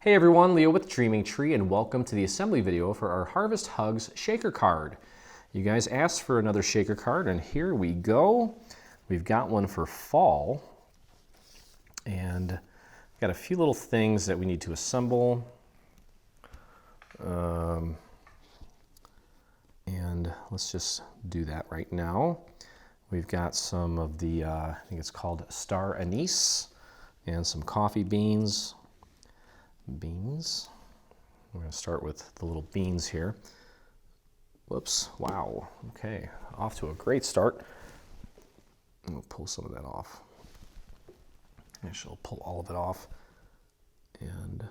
Hey everyone, Leo with Dreaming Tree, and welcome to the assembly video for our Harvest Hugs shaker card. You guys asked for another shaker card, and here we go. We've got one for fall, and got a few little things that we need to assemble. And let's just do that right now. We've got some of the, I think it's called star anise, and some coffee beans. We're going to start with the little beans here. Whoops, wow, okay, off to a great start. We'll pull some of that off. Actually, I'll pull all of it off and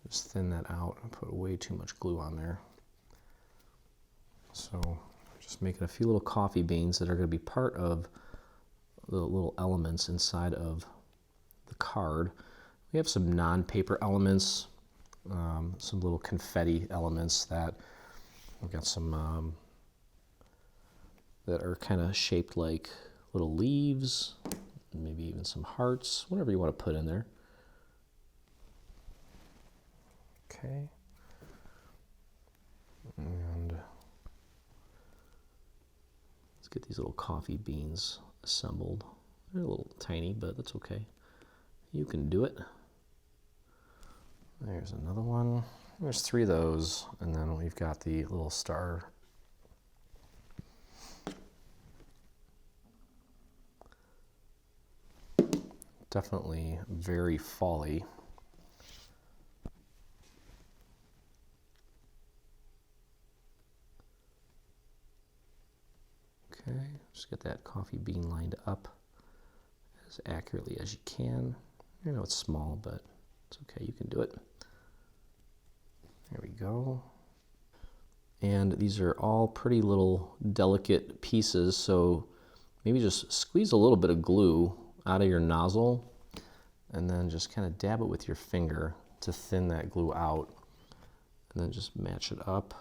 just thin that out. I put way too much glue on there. So just making a few little coffee beans that are going to be part of the little elements inside of the card. We have some non-paper elements, some little confetti elements that we've got some that are kind of shaped like little leaves, maybe even some hearts, whatever you want to put in there. Okay. And let's get these little coffee beans assembled. They're a little tiny, but that's okay. You can do it. There's another one. There's 3 of those, and then we've got the little star. Definitely very fall-y. Okay, just get that coffee bean lined up as accurately as you can. I know it's small, but it's okay, you can do it. There we go. And these are all pretty little delicate pieces, so maybe just squeeze a little bit of glue out of your nozzle and then just kind of dab it with your finger to thin that glue out, and then just match it up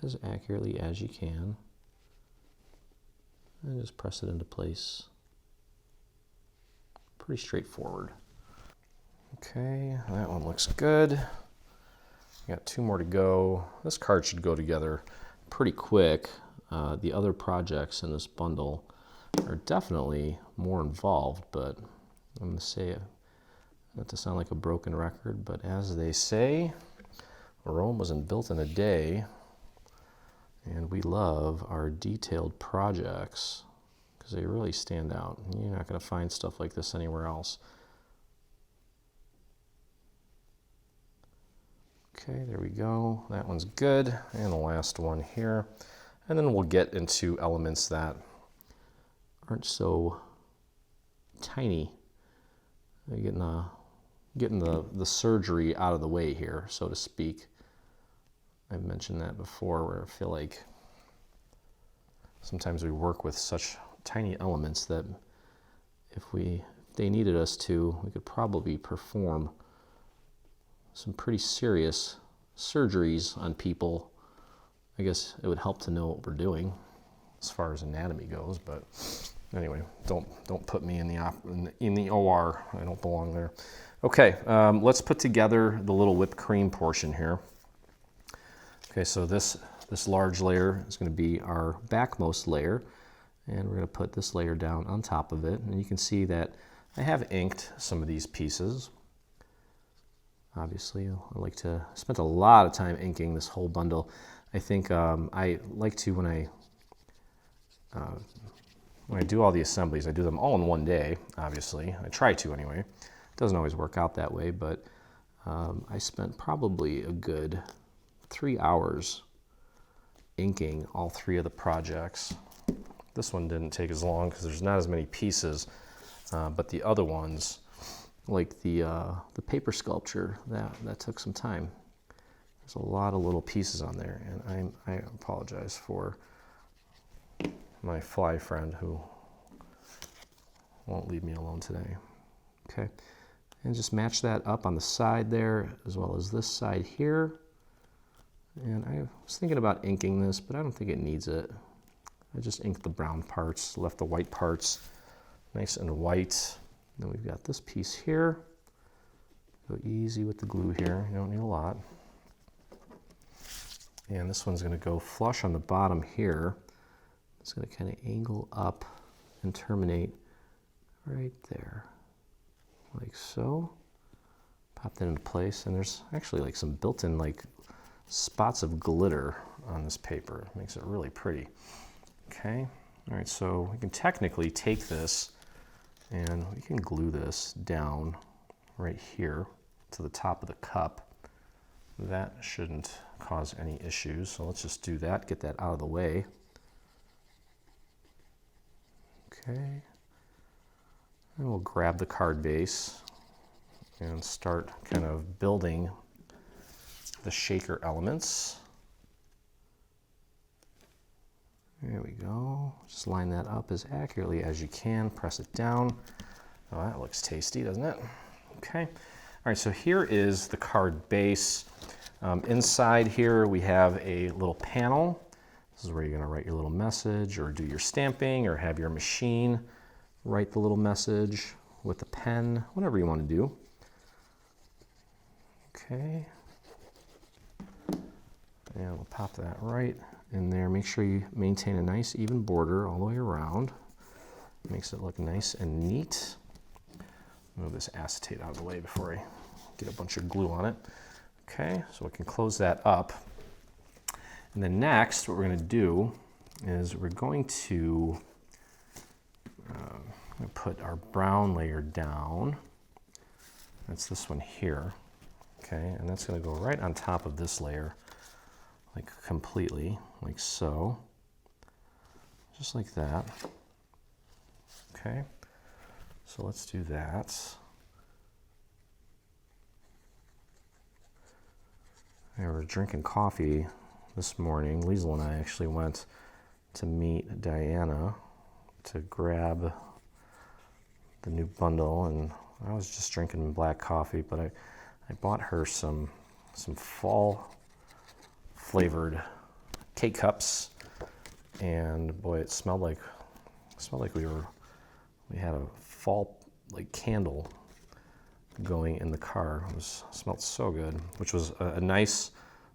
as accurately as you can and just press it into place. Pretty straightforward. Okay, that one looks good. Got 2 more to go. This card should go together pretty quick. The other projects in this bundle are definitely more involved, but I'm going to say it, not to sound like a broken record, but as they say, Rome wasn't built in a day, and we love our detailed projects because they really stand out. You're not going to find stuff like this anywhere else. Okay, there we go. That one's good. And the last one here. And then we'll get into elements that aren't so tiny. Getting the surgery out of the way here, so to speak. I've mentioned that before, where I feel like sometimes we work with such tiny elements that if they needed us to, we could probably perform some pretty serious surgeries on people. I guess it would help to know what we're doing as far as anatomy goes, but anyway, don't put me in the OR. I don't belong there. Okay, let's put together the little whipped cream portion here. Okay, so this large layer is going to be our backmost layer, and we're going to put this layer down on top of it, and you can see that I have inked some of these pieces. Obviously, I like to spend a lot of time inking this whole bundle. I think I like to, when I do all the assemblies, I do them all in one day, obviously. I try to anyway. It doesn't always work out that way, but I spent probably a good 3 hours inking all 3 of the projects. This one didn't take as long because there's not as many pieces, but the other ones, like the paper sculpture, that took some time. There's a lot of little pieces on there, and I apologize for my fly friend who won't leave me alone today. Okay, and just match that up on the side there, as well as this side here. And I was thinking about inking this, but I don't think it needs it. I just inked the brown parts, left the white parts nice and white. Then we've got this piece here. Go easy with the glue here, you don't need a lot. And this one's going to go flush on the bottom here. It's going to kind of angle up and terminate right there, like so. Pop that into place, and there's actually like some built-in like spots of glitter on this paper. It makes it really pretty. Okay, all right, so we can technically take this and we can glue this down right here to the top of the cup. That shouldn't cause any issues, so let's just do that, get that out of the way. Okay, and we'll grab the card base and start kind of building the shaker elements. There we go. Just line that up as accurately as you can. Press it down. Oh, that looks tasty, doesn't it? Okay. All right, so here is the card base. Inside here we have a little panel. This is where you're going to write your little message or do your stamping or have your machine write the little message with a pen, whatever you want to do. Okay. And we'll pop that right in there. Make sure you maintain a nice even border all the way around. Makes it look nice and neat. Move this acetate out of the way before I get a bunch of glue on it. Okay, so we can close that up. And then next, what we're going to do is we're going to put our brown layer down. That's this one here. Okay, and that's going to go right on top of this layer, like completely, like so. Just like that. Okay, so let's do that. We were drinking coffee this morning. Liesl and I actually went to meet Diana to grab the new bundle, and I was just drinking black coffee, but I bought her some fall flavored K-cups, and boy, it smelled like we had a fall like candle going in the car. It smelled so good, which was a nice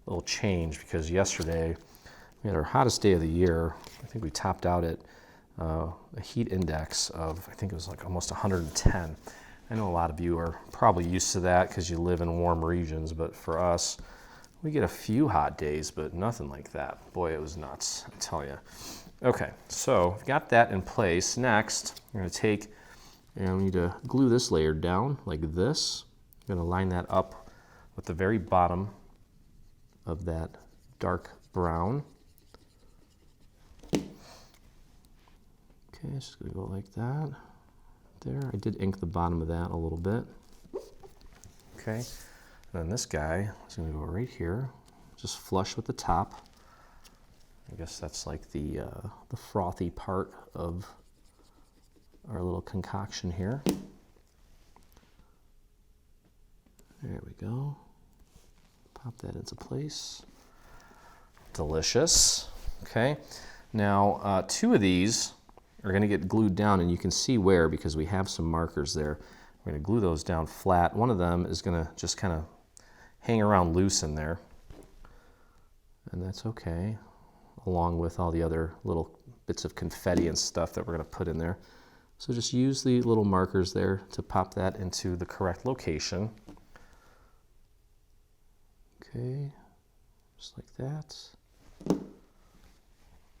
little change because yesterday we had our hottest day of the year. I think we topped out at a heat index of, I think it was like almost 110. I know a lot of you are probably used to that because you live in warm regions, but for us, we get a few hot days, but nothing like that. Boy, it was nuts, I tell you. Okay, so we've got that in place. Next, we're going to take, and we need to glue this layer down like this. I'm going to line that up with the very bottom of that dark brown. Okay, it's just going to go like that. There, I did ink the bottom of that a little bit. Okay, and then this guy is going to go right here, just flush with the top. I guess that's like the frothy part of our little concoction here. There we go. Pop that into place. Delicious. Okay, now two of these are going to get glued down, and you can see where because we have some markers there. We're going to glue those down flat. One of them is going to just kind of hang around loose in there, and that's okay, along with all the other little bits of confetti and stuff that we're going to put in there. So just use the little markers there to pop that into the correct location. Okay, just like that.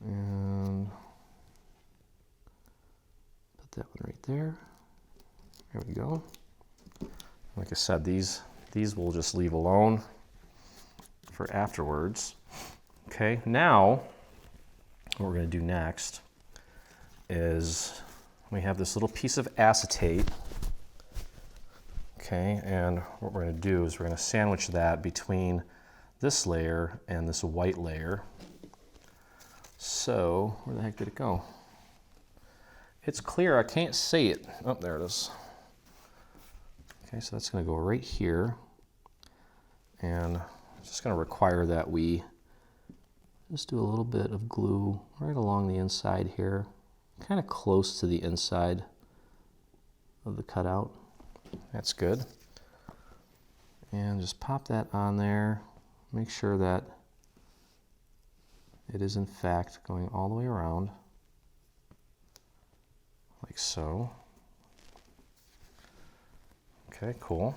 And put that one right there. There we go. Like I said, these we'll just leave alone for afterwards. Okay, now what we're going to do next is we have this little piece of acetate. Okay, and what we're going to do is we're going to sandwich that between this layer and this white layer. So, where the heck did it go? It's clear, I can't see it. Oh, there it is. Okay, so that's going to go right here. And it's just going to require that we just do a little bit of glue right along the inside here, kind of close to the inside of the cutout. That's good. And just pop that on there. Make sure that it is in fact going all the way around, like so. Okay, cool.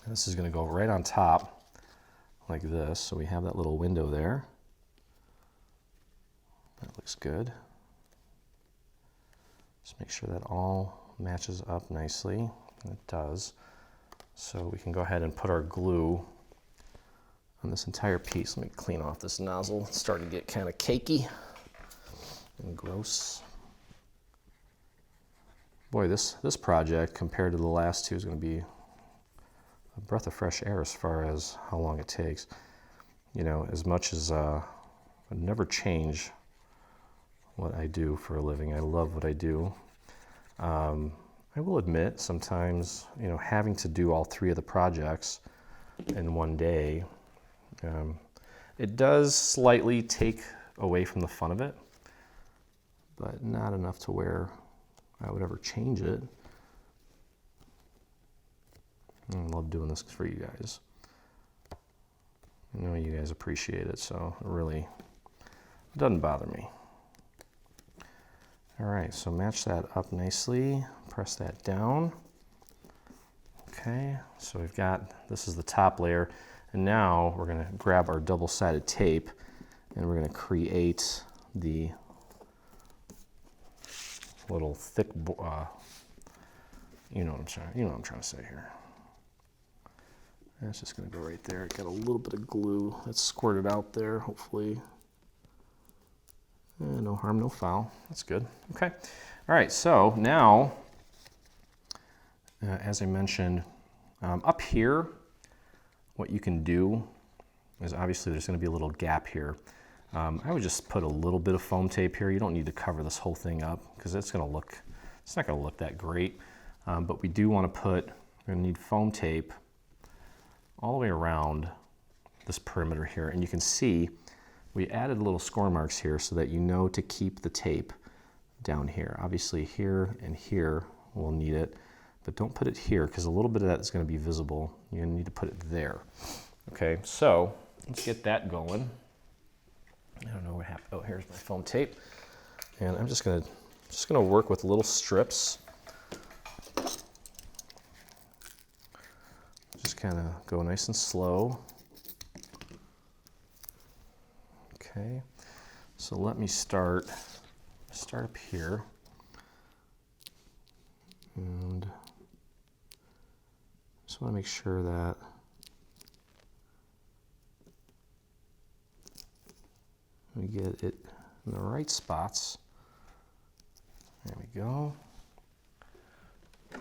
This is going to go right on top like this, so we have that little window there. That looks good. Just make sure that all matches up nicely. It does. So we can go ahead and put our glue on this entire piece. Let me clean off this nozzle. It's starting to get kind of cakey and gross. Boy, this project compared to the last two is going to be a breath of fresh air as far as how long it takes. You know, as much as I never change what I do for a living. I love what I do. I will admit sometimes, you know, having to do all three of the projects in one day, it does slightly take away from the fun of it, but not enough to where I would ever change it. I love doing this for you guys. I know you guys appreciate it, so it really doesn't bother me. All right, so match that up nicely, press that down. Okay, so we've got, this is the top layer, and now we're gonna grab our double-sided tape and we're gonna create the little thick, you know what I'm trying to say here. That's just gonna go right there. Got a little bit of glue that's squirted out there, hopefully. No harm, no foul. That's good. Okay. All right, so now, as I mentioned, up here, what you can do is obviously there's gonna be a little gap here. I would just put a little bit of foam tape here. You don't need to cover this whole thing up because it's not gonna look that great. But we do wanna we're gonna need foam tape all the way around this perimeter here. And you can see we added little score marks here so that you know to keep the tape down here. Obviously here and here we'll need it, but don't put it here because a little bit of that is going to be visible. You're going to need to put it there. Okay, so let's get that going. I don't know what happened. Oh, here's my foam tape. And I'm just gonna work with little strips. Just kind of go nice and slow. Okay, so let me start up here, and just want to make sure that we get it in the right spots. There we go.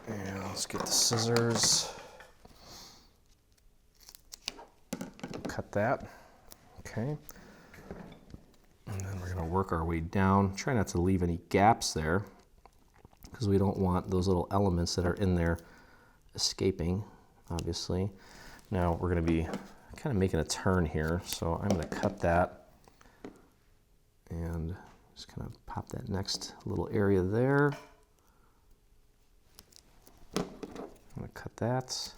And let's get the scissors. Cut that. Okay. And then we're going to work our way down. Try not to leave any gaps there because we don't want those little elements that are in there escaping, obviously. Now we're going to be kind of making a turn here, so I'm going to cut that and just kind of pop that next little area there. I'm going to cut that.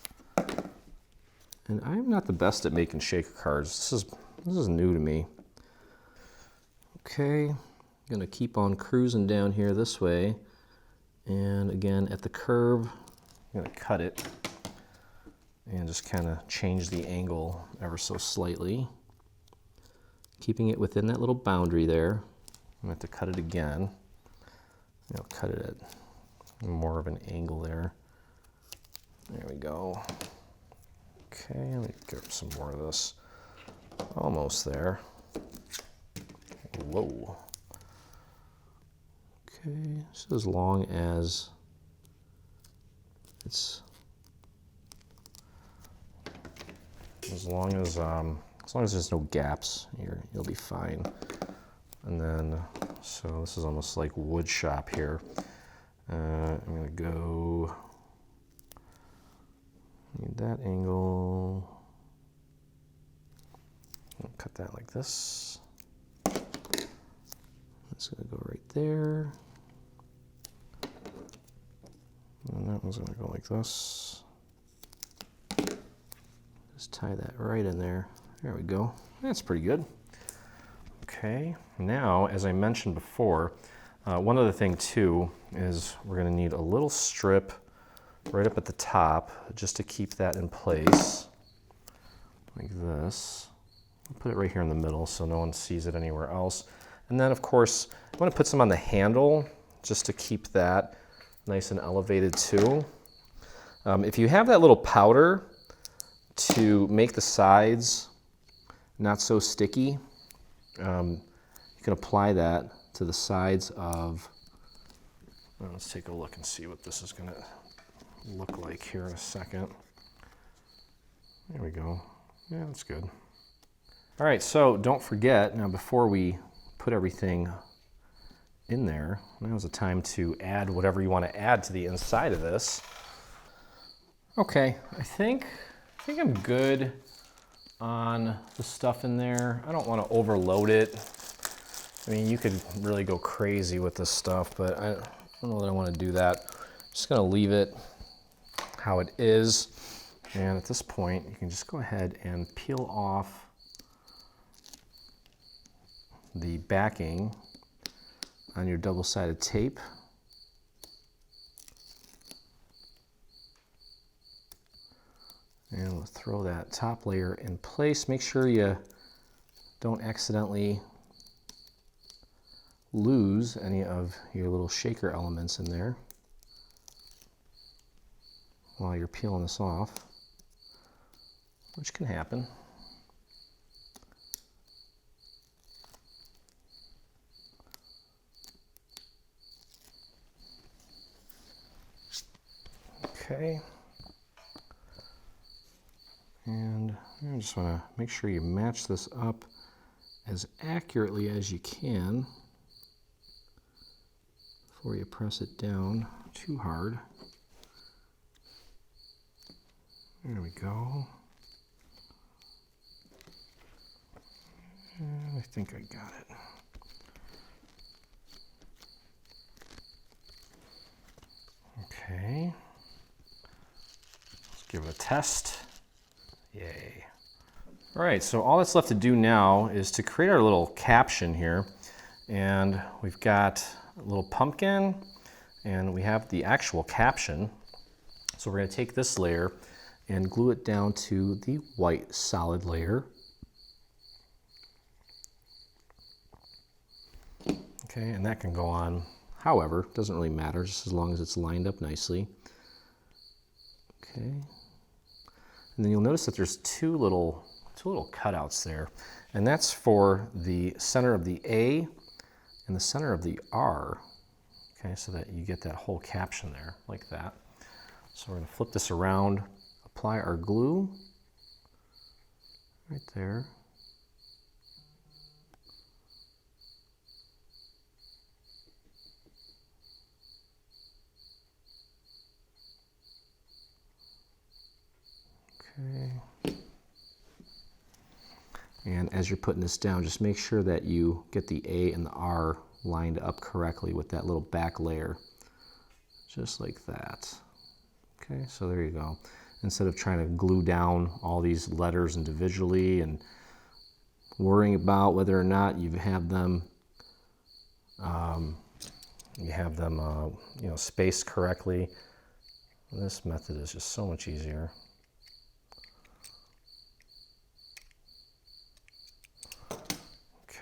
And I'm not the best at making shaker cards. This is new to me. Okay, I'm gonna keep on cruising down here this way, and again at the curve I'm gonna cut it and just kind of change the angle ever so slightly, keeping it within that little boundary there. I'm gonna have to cut it again. I'll cut it at more of an angle there. There we go. Okay, let me get some more of this. Almost there. Whoa. Okay, so as long as there's no gaps, you'll be fine. And then, so this is almost like wood shop here. I'm gonna go, need that angle. I'll cut that like this. It's gonna go right there. And that one's gonna go like this. Just tie that right in there. There we go. That's pretty good. Okay, now, as I mentioned before, one other thing too is we're gonna need a little strip right up at the top just to keep that in place, like this. I'll put it right here in the middle so no one sees it anywhere else. And then of course, I want to put some on the handle just to keep that nice and elevated too. If you have that little powder to make the sides not so sticky, you can apply that to the sides of, well, let's take a look and see what this is gonna look like here in a second. There we go. Yeah, that's good. All right, so don't forget, now before we put everything in there, now's the time to add whatever you want to add to the inside of this. Okay, I think I'm good on the stuff in there. I don't want to overload it. I mean, you could really go crazy with this stuff, but I don't know that I want to do that. I'm just going to leave it how it is. And at this point, you can just go ahead and peel off the backing on your double-sided tape. And we'll throw that top layer in place. Make sure you don't accidentally lose any of your little shaker elements in there while you're peeling this off, which can happen. Okay. And I just want to make sure you match this up as accurately as you can before you press it down too hard. There we go. And I think I got it. Okay. Let's give it a test. Yay. All right, so all that's left to do now is to create our little caption here. And we've got a little pumpkin and we have the actual caption. So we're going to take this layer and glue it down to the white solid layer. Okay, and that can go on however, doesn't really matter, just as long as it's lined up nicely. Okay. And then you'll notice that there's two little cutouts there, and that's for the center of the A and the center of the R. Okay, so that you get that whole caption there, like that. So we're going to flip this around, apply our glue right there. Okay. And as you're putting this down, just make sure that you get the A and the R lined up correctly with that little back layer, just like that. Okay, so there you go. Instead of trying to glue down all these letters individually and worrying about whether or not you have them, spaced correctly, this method is just so much easier.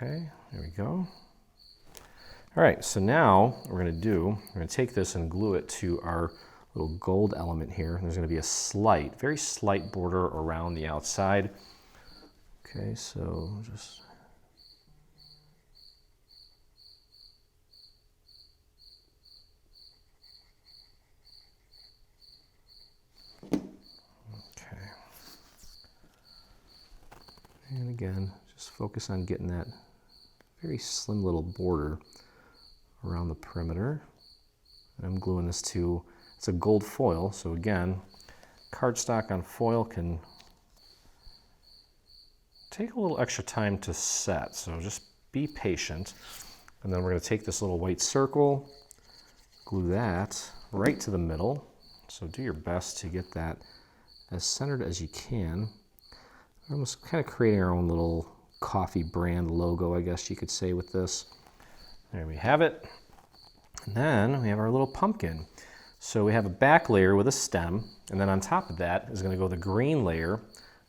Okay, there we go. All right, so now what we're going to take this and glue it to our little gold element here. There's going to be a very slight border around the outside. Okay, so just okay. And again, just focus on getting that very slim little border around the perimeter. And I'm gluing this to, it's a gold foil, so again, cardstock on foil can take a little extra time to set, so just be patient. And then we're going to take this little white circle, glue that right to the middle. So do your best to get that as centered as you can. We're almost kind of creating our own little coffee brand logo, I guess you could say, with this. There we have it. And then we have our little pumpkin. So we have a back layer with a stem, and then on top of that is going to go the green layer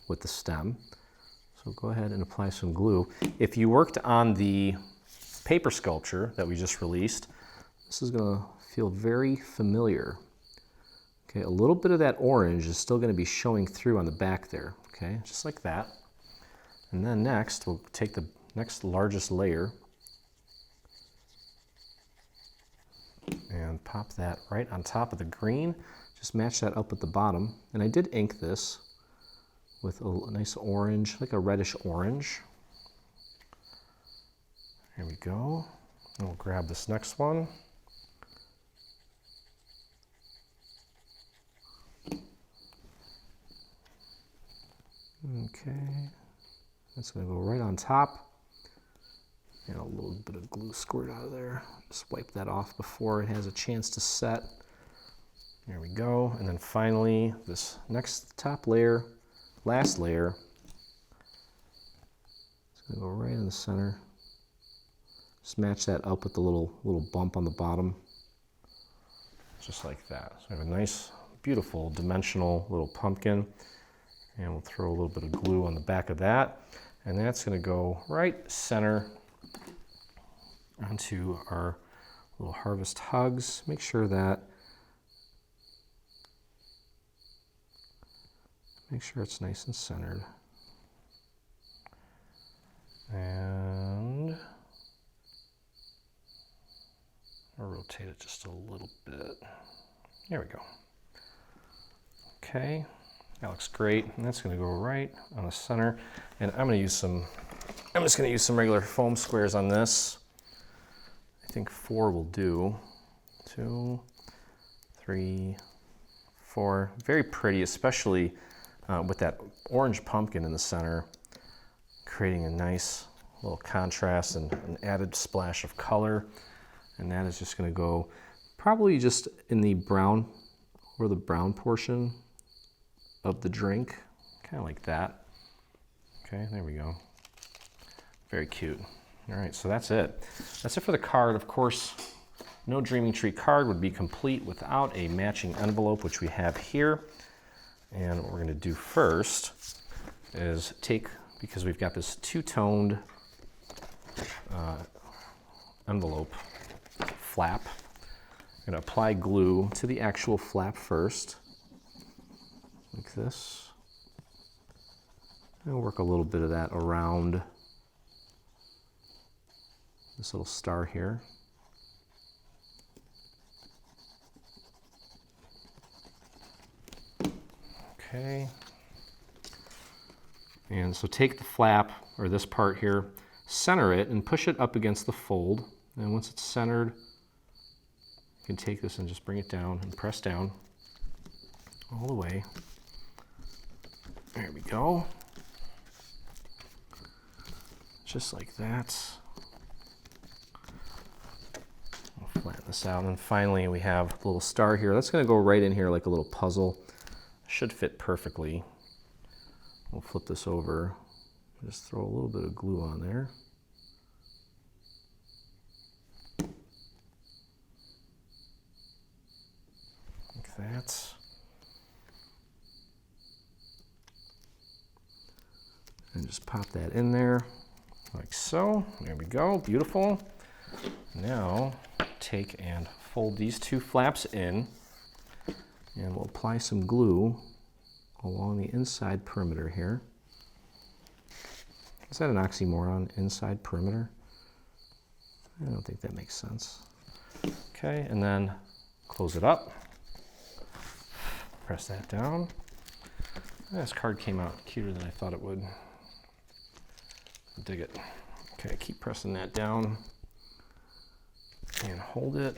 with the stem. So go ahead and apply some glue. If you worked on the paper sculpture that we just released, this is going to feel very familiar. Okay, a little bit of that orange is still going to be showing through on the back there. Okay, just like that. And then next, we'll take the next largest layer and pop that right on top of the green. Just match that up at the bottom. And I did ink this with a nice orange, like a reddish orange. Here we go. And we'll grab this next one. Okay, that's going to go right on top. And a little bit of glue squirt out of there. Just wipe that off before it has a chance to set. There we go. And then finally, this next top layer, last layer, it's going to go right in the center. Just match that up with the little bump on the bottom. Just like that. So we have a nice, beautiful, dimensional little pumpkin. And we'll throw a little bit of glue on the back of that. And that's going to go right center onto our little harvest hugs. Make sure it's nice and centered. And I'll rotate it just a little bit. There we go. Okay. That looks great, and that's going to go right on the center. And I'm just going to use some regular foam squares on this. I think 4 will do. 2, 3, 4. Very pretty, especially with that orange pumpkin in the center, creating a nice little contrast and an added splash of color. And that is just going to go probably just in the brown, or the brown portion of the drink, kind of like that. Okay, there we go. Very cute. All right, so that's it. That's it for the card. Of course, no Dreaming Tree card would be complete without a matching envelope, which we have here. And what we're going to do first is take, because we've got this two-toned envelope flap, I'm going to apply glue to the actual flap first, like this. And work a little bit of that around this little star here. Okay. And so take the flap, or this part here, center it and push it up against the fold. And once it's centered, you can take this and just bring it down and press down all the way. There we go. Just like that. I'll flatten this out. And finally we have a little star here. That's going to go right in here like a little puzzle. Should fit perfectly. We'll flip this over. Just throw a little bit of glue on there. Like that. And just pop that in there, like so. There we go, beautiful. Now, take and fold these two flaps in, and we'll apply some glue along the inside perimeter here. Is that an oxymoron, inside perimeter? I don't think that makes sense. Okay, and then close it up. Press that down. This card came out cuter than I thought it would. Dig it. Okay, keep pressing that down and hold it.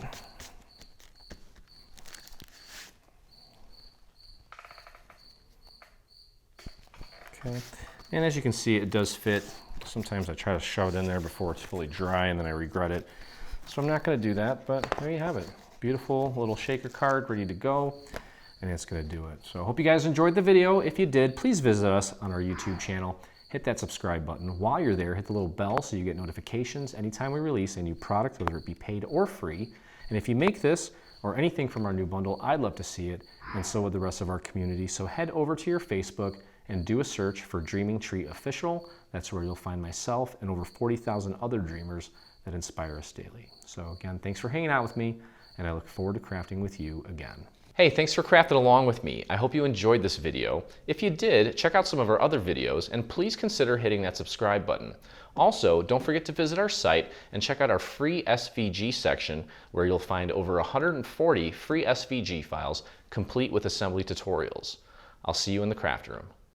Okay, and as you can see, it does fit. Sometimes I try to shove it in there before it's fully dry and then I regret it. So I'm not going to do that, but there you have it. Beautiful little shaker card ready to go. and it's going to do it. So I hope you guys enjoyed the video. If you did, please visit us on our YouTube channel. Hit that subscribe button. While you're there, hit the little bell so you get notifications anytime we release a new product, whether it be paid or free. And if you make this or anything from our new bundle, I'd love to see it, and so would the rest of our community. So head over to your Facebook and do a search for Dreaming Tree Official. That's where you'll find myself and over 40,000 other dreamers that inspire us daily. So again, thanks for hanging out with me, and I look forward to crafting with you again. Hey, thanks for crafting along with me. I hope you enjoyed this video. If you did, check out some of our other videos, and please consider hitting that subscribe button. Also, don't forget to visit our site and check out our free SVG section, where you'll find over 140 free SVG files complete with assembly tutorials. I'll see you in the craft room.